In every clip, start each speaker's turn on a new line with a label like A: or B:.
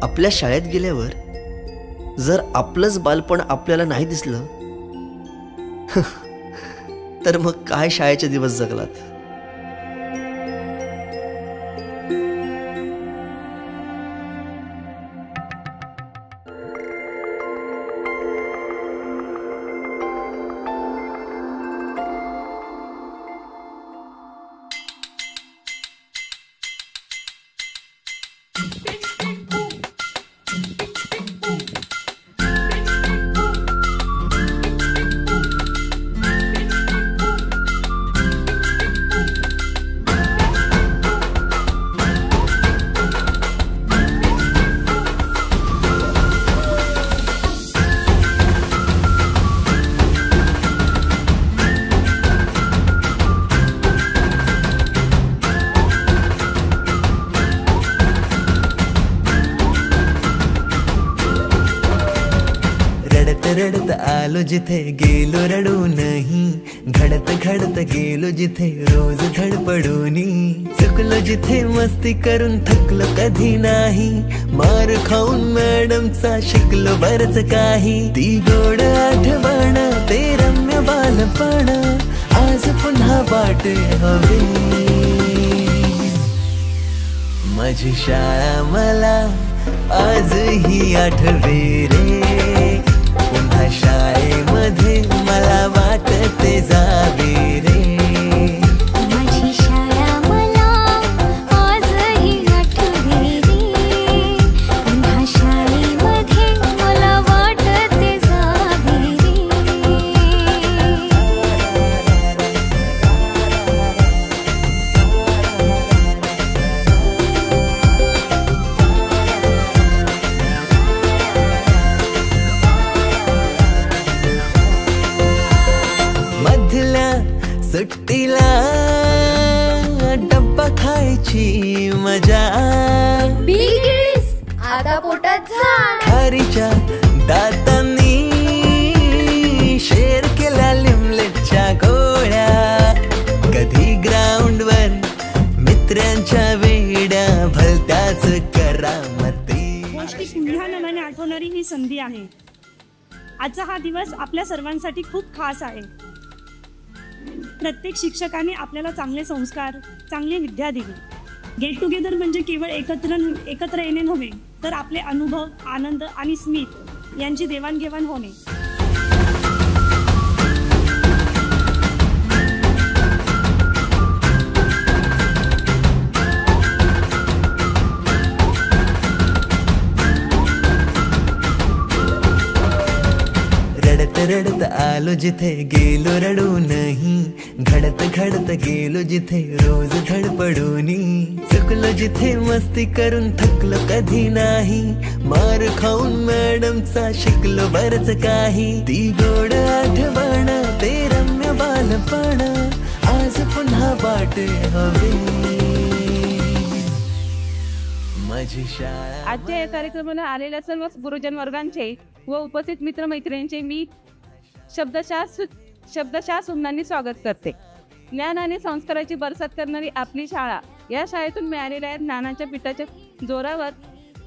A: आपल्या शाळेत गेल्यावर जर आपलंच बालपण आपल्याला नाही दिसलं तर मग काय शाळेचे दिवस जगलात. रडत आलो जिथे गेलो रडू नाही, घडत घडत गेलो जिथे रोज धडपडूनी, चुकलो जिथे मस्ती करून थकलो कधी नाही, मार खाऊन मॅडमचा शिकलो बरच काही. ती गोड आठवण ते रम्य बालपण आज पुन्हा वाटे हवे. माझी शाळा मला आजही आठवे रे, पुन्हा शाळेमध्ये मला वाटते जावे रे.
B: माझी शाळा मला आजही आठवे रे, पुन्हा शाळेमध्ये मला वाटते जावे रे.
A: सुट्टीला डब्बा खायची मजा,
B: बिगिस आता पोटात झाड,
A: खारीच्या दातांनी शेअर केल्या लिमलेटच्या गोळ्या, कधी ग्राउंडवर मित्रांच्या वेड्या भलत्याच करामती.
C: गोष्टी पुन्हा नव्याने आठवणारी ही संधी आहे. आजचा हा दिवस आपल्या सर्वांसाठी खूप खास आहे. प्रत्येक शिक्षकाने आपल्याला चांगले संस्कार, चांगली विद्या दिली. गेट टुगेदर म्हणजे केवळ एकत्र येणे नव्हे, तर आपले अनुभव, आनंद आणि स्मित यांची देवाणघेवाण होणे.
A: रडत आलो जिथे गेलो रडू नाही, घडत घडत गेलो जिथे रोज धडपडूनी, चुकलो जिथे मस्ती करून थकलो कधी नाही, मार खाऊन मॅडमचा शिकलो बरच काही. ती गोड आठवण ते रम्य बालपण आज पुन्हा वाटे हवे. माझी शाळा.
D: आजच्या या कार्यक्रमाला आलेल्या सर्व गुरुजन वर्गांचे व उपस्थित मित्रमैत्रिणींचे मी शब्दशः सुमनांनी स्वागत करते. ज्ञान आणि संस्काराची बरसात करणारी आपली शाळा, या शाळेतून मिळालेल्या ज्ञानाच्या पिठाच्या जोरावर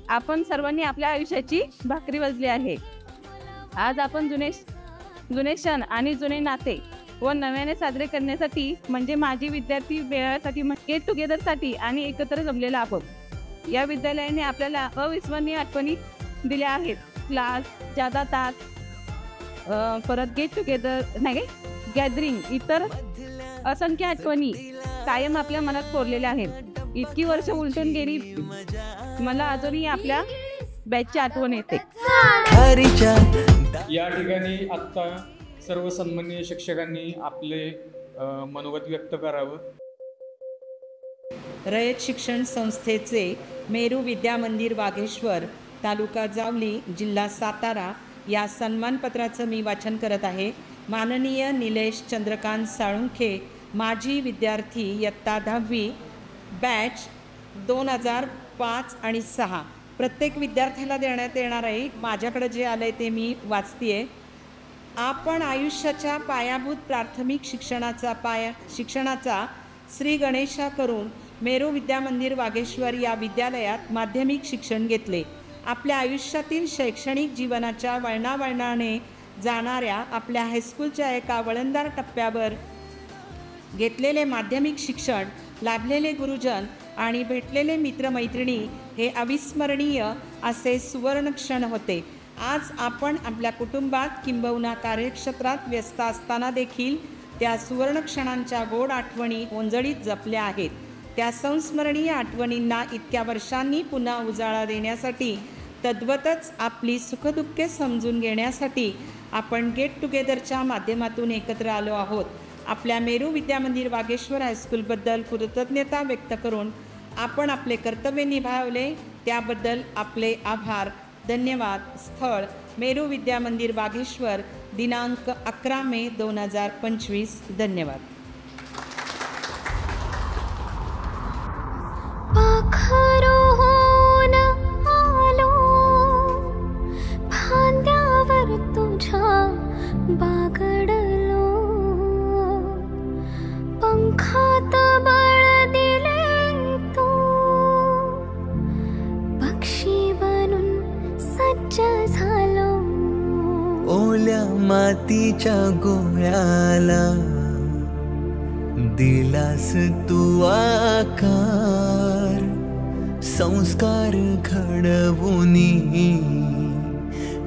D: आपण सर्वांनी आपल्या आयुष्याची भाकरी वाजली आहे. आज आपण जुने क्षण आणि जुने नाते व नव्याने साजरे करण्यासाठी म्हणजे माझी विद्यार्थी मेळाव्यासाठी, गेट टुगेदरसाठी आणि एकत्र जमलेला आहोत. या विद्यालयाने आपल्याला अविस्मरणीय आठवणी दिल्या आहेत. क्लास, जादा तास, परत गेट टुगेदर नाही गॅदरिंग, इतर असंख्य आठवणी कायम आपल्या मनात कोरलेल्या आहेत. इतकी वर्ष उलटून गेली, मला अजूनही आपल्या बॅचची आठवण येते.
E: या ठिकाणी आता सर्व सन्माननीय शिक्षकांनी आपले मनोगत व्यक्त करावं.
F: रयत शिक्षण संस्थेचे मेरू विद्या मंदिर वाघेश्वर, तालुका जावली, जिल्हा सातारा या सन्मानपत्राचं मी वाचन करत आहे. माननीय निलेश चंद्रकांत साळुंखे, माजी विद्यार्थी इयत्ता 10वी, बॅच 2005 आणि 6. प्रत्येक विद्यार्थ्याला देण्यात येणार आहे. माझ्याकडे जे आलं आहे ते मी वाचते. आपण आयुष्याच्या पायाभूत प्राथमिक शिक्षणाचा श्री गणेशा करून मेरू विद्यामंदिर वाघेश्वर या विद्यालयात माध्यमिक शिक्षण घेतले. आपल्या आयुष्यातील शैक्षणिक जीवनाच्या वळणावळणाने जाणाऱ्या आपल्या हायस्कूलच्या एका वळणदार टप्प्यावर घेतलेले माध्यमिक शिक्षण, लाभलेले गुरुजन आणि भेटलेले मित्रमैत्रिणी हे अविस्मरणीय असे सुवर्ण क्षण होते. आज आपण आपल्या कुटुंबात किंबहुना कार्यक्षेत्रात व्यस्त असताना देखील त्या सुवर्ण क्षणांच्या गोड आठवणी ओंजळीत जपल्या आहेत. त्या संस्मरणीय आठवणींना इतक्या वर्षांनी पुन्हा उजाळा देण्यासाठी, तद्वतच आपली सुखदुःखे समजून घेण्यासाठी आपण गेट टुगेदरच्या माध्यमातून एकत्र आलो आहोत. आपल्या मेरू विद्यामंदिर वागेश्वर हायस्कूलबद्दल कृतज्ञता व्यक्त करून आपण आपले कर्तव्य निभावले त्याबद्दल आपले आभार. धन्यवाद. स्थळ मेरू विद्यामंदिर वागेश्वर, दिनांक 11 मे 2025. धन्यवाद.
B: पाखरोन आलो फांद्यावर तुझ्या बागडलो, पंखात बळ दिले तू, पक्षी बनून सज्ज झालो.
A: ओल्या मातीच्या गोळ्याला दिलास तू आकार, संस्कार घडवूनी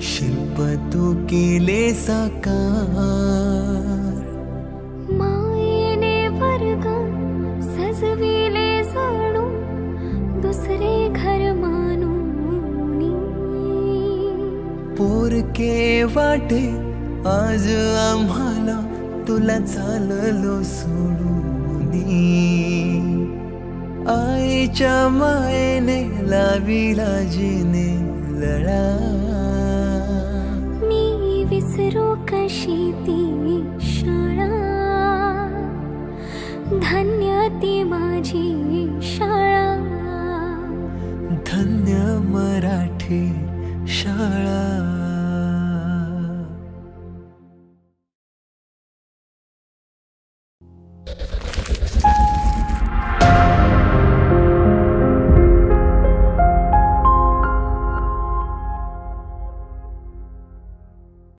A: शिल्प तू केले साकार.
B: मायेने वर्ग सजविले जणू दुसरे घर मानूनी,
A: पोरके वाटे आज आम्हाला तुला चाललो सोडूनी. आईच्या मायेने लाविला जिने लळा,
B: मी विसरू कशी ती शाळा, धन्य ती माझी शाळा,
A: धन्य मराठी शाळा.